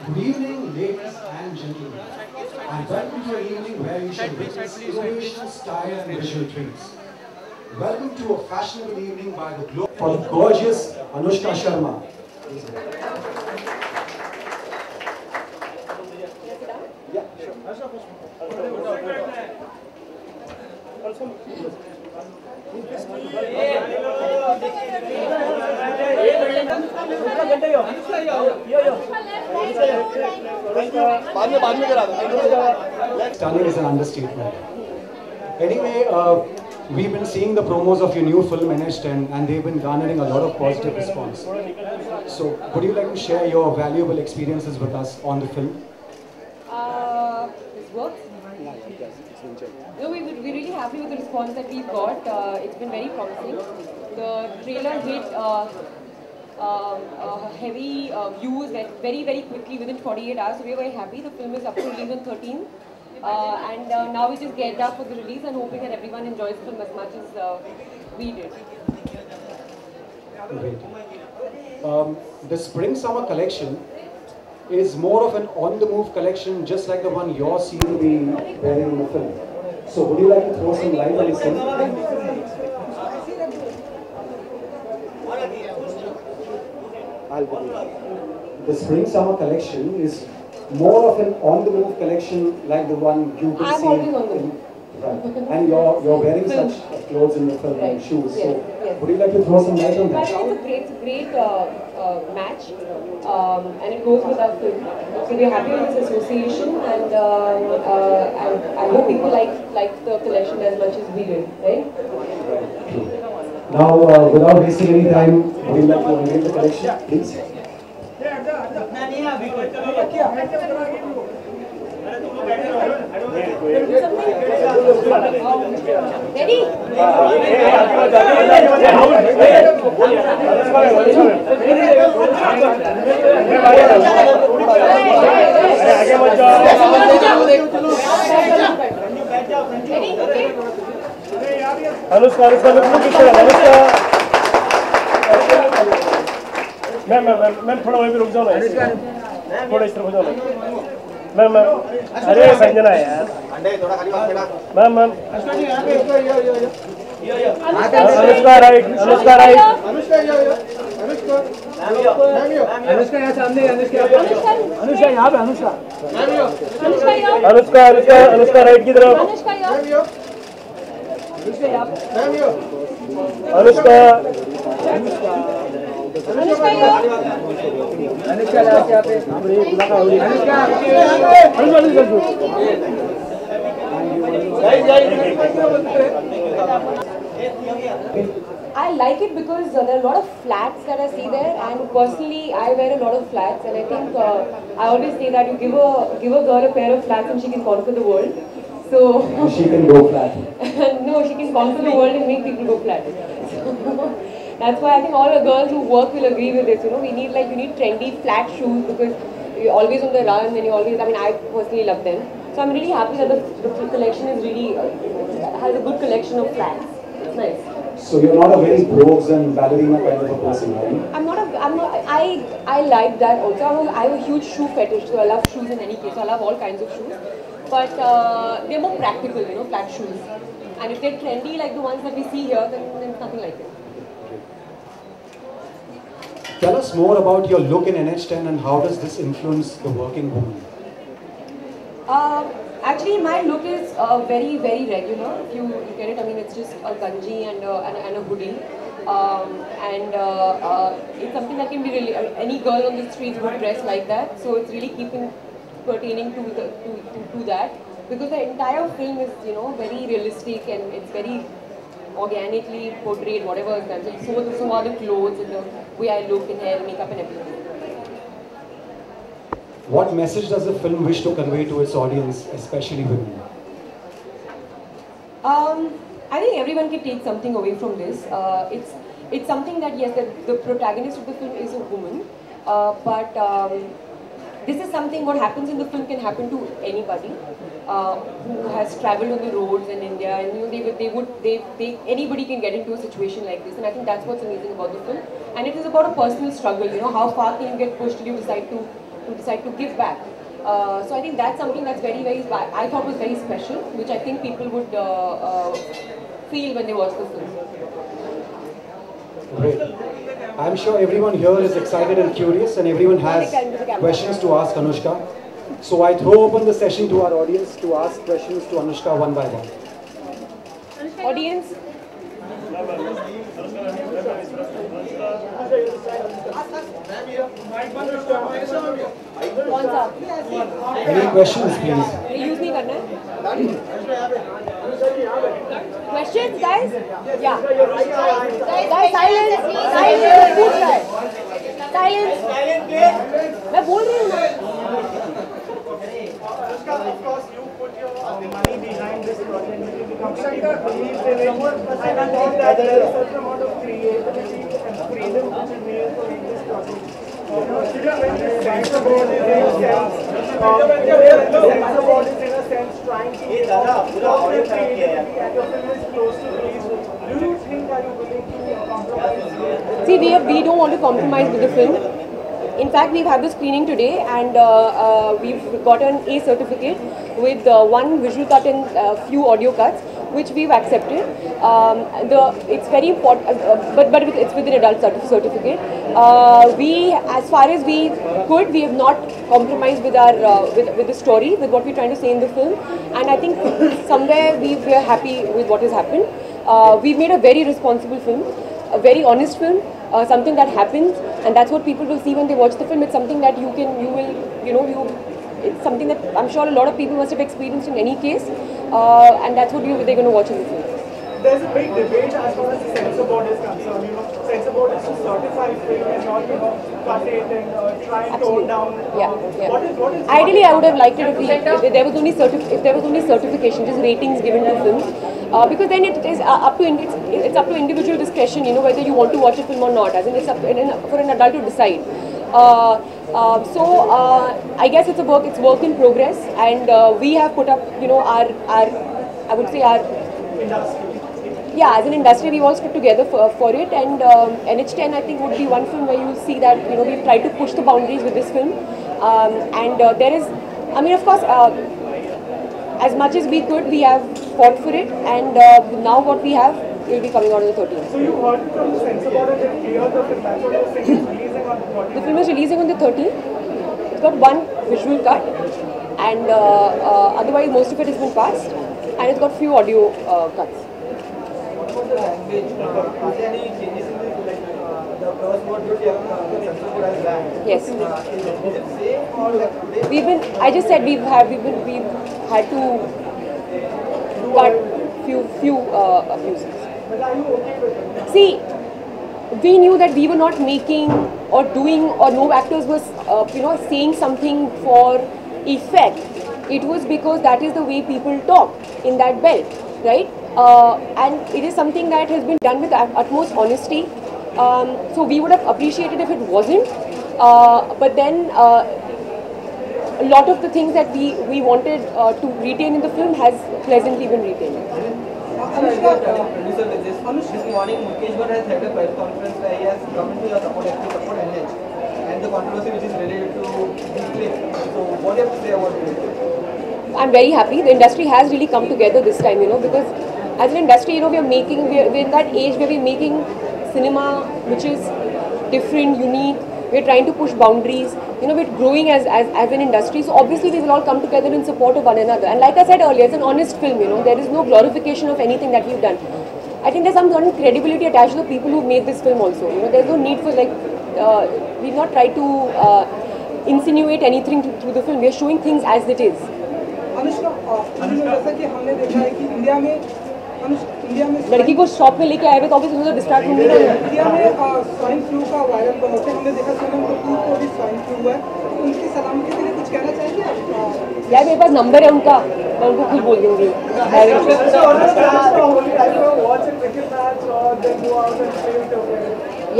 Good evening, ladies and gentlemen, and welcome to an evening where you shall witness innovation, style, and visual treats. Welcome to a fashionable evening by the for the gorgeous Anushka Sharma. Yeah, stunning is an understatement. Anyway, we've been seeing the promos of your new film NH10 and they've been garnering a lot of positive response. So, would you like to share your valuable experiences with us on the film? This works? No, we're really happy with the response that we've got. It's been very promising. The trailer hit heavy views very, very quickly within 48 hours. So we're very happy. The film is up to release on 13th. And now we just get up for the release and hoping that everyone enjoys the film as much as we did. Great. The Spring-Summer collection is more of an on-the-move collection, just like the one you're seen to be wearing in the film. So would you like to throw some light on this film? The Spring-Summer collection is more of an on-the-move collection like the one you've been I'm seeing. always on the move. Right. And you're wearing such clothes in the film and shoes. Yes, So yes. would you like to throw some light on I that? think it's a great match, and it goes with our film. So we're happy with this association, and I hope people like the collection as much as we did, right? Right. True. Now, without wasting any time, would you like to unveil the collection, please? Ready? Anushka, ma'am थोड़ा वहीं पे रुक जाओ ना, थोड़ा इस तरफ हो जाओ ना, मैम अरे संजना यार, मैम अनुष्का राइट, अनुष्का यहाँ सामने, अनुष्का यहाँ पे, अनुष्का राइट की तरफ, Anushka I like it because there are a lot of flats that I see there, and personally I wear a lot of flats, and I think I always say that you give a girl a pair of flats and she can conquer the world. So She can go flat. no, she can conquer the world and make people go flat. So, that's why I think all the girls who work will agree with this. You know, you need trendy flat shoes because you're always on the run and you always. I mean, I personally love them. So I'm really happy that the collection is really has a good collection of flats. It's nice. So you're not a very brogues and ballerina kind of a person, are you? I like that also. I have a huge shoe fetish, so I love shoes in any case. So I love all kinds of shoes. But they're more practical, you know, flat shoes. And if they're trendy like the ones that we see here, then it's nothing like it. Tell us more about your look in NH10 and how does this influence the working woman? Actually, my look is very, very regular. If you look at it, I mean, it's just a ganji and a hoodie. It's something that can be really, any girl on the streets would dress like that. So it's really pertaining to that. Because the entire film is, you know, very realistic and it's very organically portrayed, whatever is done. So are the clothes and the way I look and hair, makeup and everything. What message does the film wish to convey to its audience, especially women? I think everyone can take something away from this. It's something that, yes, the protagonist of the film is a woman, but this is something, what happens in the film can happen to anybody who has travelled on the roads in India, and you know, anybody can get into a situation like this, and I think that's what's amazing about the film. And it is about a personal struggle, you know, how far can you get pushed till you decide to to decide to give back. So I think that's something that's I thought was very special, which I think people would feel when they watch the film. Great. I'm sure everyone here is excited and curious, and everyone has questions to ask Anushka. So I throw open the session to our audience to ask questions to Anushka one by one. Audience. कौन सा? Any questions, please? ये use नहीं करना है? Questions, guys? Yeah. Guys, silence. Silence. पूछ रहा है. Silence. मैं बोल रही हूँ ना. Of course, you put your money behind this project. Shankar believes in it. I thought that there is such amount of creativity and freedom which is needed to make this project. Censor board is in a sense trying to stop the creativity and your film is close to release. Do you think that you're willing to compromise? See, we don't want to compromise with the film. In fact, we've had the screening today, and we've gotten a certificate with one visual cut and few audio cuts, which we've accepted. It's very important, but it's with an adult certificate. As far as we could, we have not compromised with our with the story, with what we're trying to say in the film, and I think somewhere we're happy with what has happened. We've made a very responsible film, a very honest film. Something that happens, and that's what people will see when they watch the film. It's something that it's something that I'm sure a lot of people must have experienced in any case, and that's what they're going to watch in the film. There's a big debate as far as the censor board is concerned. Censor board is to certify film and not, cut it and try and tone down. Yeah. What is Ideally, I would have liked it if there was only certification, just ratings given to films, because then it is up to individual discretion. Whether you want to watch a film or not. As in, it's up for an adult to decide. I guess it's work in progress, and we have put up, our I would say our industry? Yeah, as an industry, we've all stood together for it, and NH10 I think would be one film where you'll see that we've tried to push the boundaries with this film, and there is, of course, as much as we could, we have fought for it, and now what we have will be coming out on the 13th. So you heard from the censor board and they cleared the film. That's what you're saying, it's releasing on the 13th. The film is releasing on the 13th. It's got one visual cut, and otherwise most of it has been passed, and it's got few audio cuts. The language, are there any changes in the cross word which the censor board has banned? Yes. Is it same or I just said we've had to cut few abuses. But are you okay with it? See, we knew that we were not making or doing, or no actors was saying something for effect. It was because that is the way people talk in that belt, right? And it is something that has been done with utmost honesty. So we would have appreciated if it wasn't. But then a lot of the things that we wanted to retain in the film has pleasantly been retained. Producer with this morning, Mukesh has held a press conference where he has come into your support NH and the controversy which is related to this clip. So what do you have to say about this? I'm very happy. The industry has really come together this time, because as an industry, we're in that age where we're making cinema which is different, unique. We're trying to push boundaries. We're growing as an industry. So obviously we will all come together in support of one another. And like I said earlier, it's an honest film. There is no glorification of anything that we've done. I think there's some certain credibility attached to the people who made this film also. There's no need for we've not tried to insinuate anything through the film. We're showing things as it is. Anushka, जैसा कि हमने देखा है कि India में लड़की को shop में लेके आए हुए तो ऑब्वियसली उसे डिस्ट्रैक्ट होंगे ना। इंडिया में स्वाइन फ्लू का वायरल होते हमने देखा सोनम कपूर को भी स्वाइन फ्लू हुआ है, तो उनकी सलामती के लिए कुछ कहना चाहेंगे आप? यार मेरे पास नंबर है उनका, मैं उनको खुद बोल दूंगी।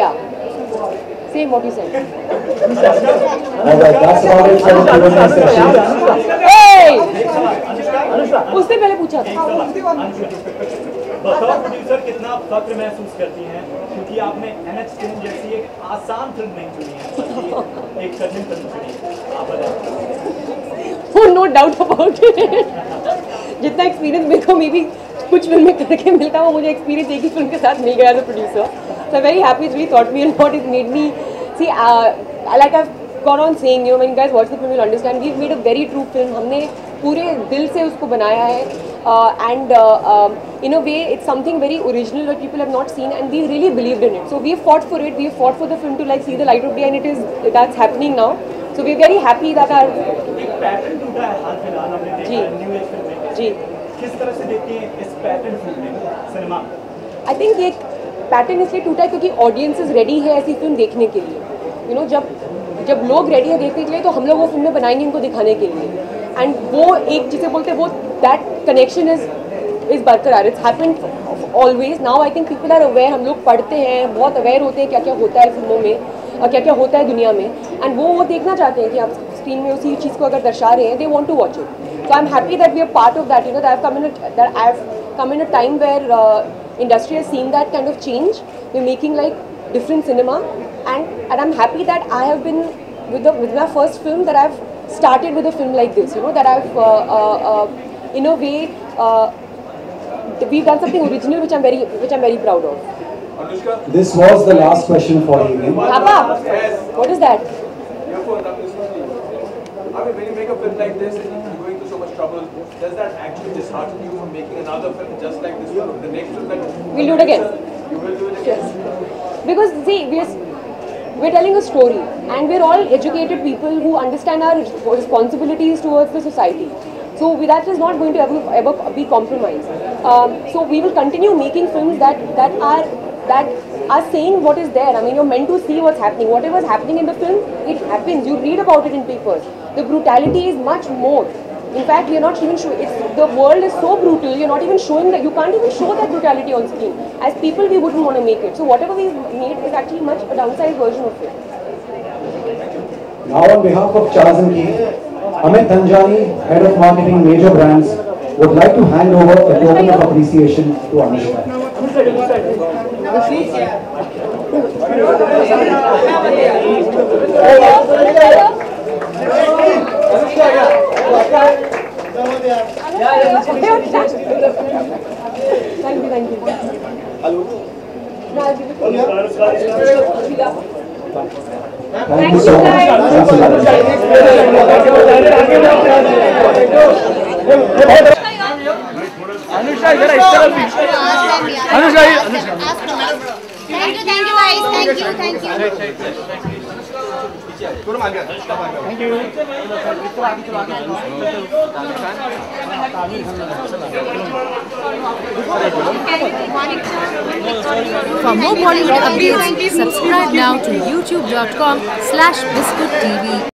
या same what you said. Alright, that's about it for the Q&A session. उससे पहले पूछा था। बतौर प्रोड्यूसर कितना फख्र महसूस करती हैं क्योंकि आपने NH10 जैसी एक आसान फिल्म नहीं चुनी है, बल्कि एक कठिन फिल्म चुनी है। आप बताएं। No doubt about it. जितना एक्सपीरियंस मेरे को मे बी कुछ फिल्में करके मिलता वो मुझे एक्सपीरियंस एक ही फिल्म के साथ मिल गया as a producer. So very happy, it's really thought me and what is made me see like I gone on saying, you know, when you guys watch the film, you'll understand we've made a very true film. हमने पूरे दिल से उसको बनाया है, and in a way it's something very original that people have not seen, and we really believed in it. So we fought for it. We fought for the film to like see the light of day, and that's happening now. So we're very happy that our एक pattern टूटा है हाल फिलहाल हमने देखा है new age film में। जी किस तरह से देखते हैं इस पैटर्न टूटने को सिनेमा? आई थिंक ये पैटर्न इसलिए टूटा है क्योंकि ऑडियंसेस रेडी है ऐसी फिल्म देखने के लिए। यू नो, जब लोग रेडी है देखने के लिए तो हम लोग वो फिल्में बनाएंगे इनको दिखाने के लिए, एंड वो एक जिसे बोलते हैं वो दैट कनेक्शन इज बरकरार। It's happened always. Now I think people are aware, हम लोग पढ़ते हैं, बहुत अवेयर होते हैं क्या क्या होता है फिल्मों में, क्या क्या होता है दुनिया में, एंड वो देखना चाहते हैं कि आप स्क्रीन में उसी चीज़ को अगर दर्शा रहे हैं, they want to watch it. So I am happy that we are part of that, you know, that I have come in a time where industry has seen that kind of change. We're making like different cinema, and I'm happy that I have been with my first film, that I've started with a film like this, you know, that I've in a way we've done something original which I'm very proud of. Anushka, This was the last question for the evening. Papa, yes. what is that? Your phone, I mean, when you make a film like this and you're going through so much trouble, does that actually dishearten you from making another film just like this film? The next film that We'll do it again. You will do it again. Yes. Because see, we're telling a story, and we're all educated people who understand our responsibilities towards the society. So that is not going to ever be compromised. So we will continue making films that are saying what is there. I mean, you're meant to see what's happening. Whatever's happening in the film, it happens. You read about it in papers. The brutality is much more. In fact, you're not even showing. The world is so brutal. You're not even showing that. You can't even show that brutality on screen. As people, we wouldn't want to make it. So whatever we've made is actually much a downsized version of it. Now on behalf of Chaz and Key, Amit Dhanjani, Head of Marketing Major Brands, would like to hand over a token of appreciation to Anushka. Thank you. Hello. No, I'll give it to you. Thank you so much. Thanks a lot. Anushka जरा इस तरफ भी। Anushka Thank you guys. Thank you. For more Bollywood updates, subscribe now to youtube.com/biscuittv.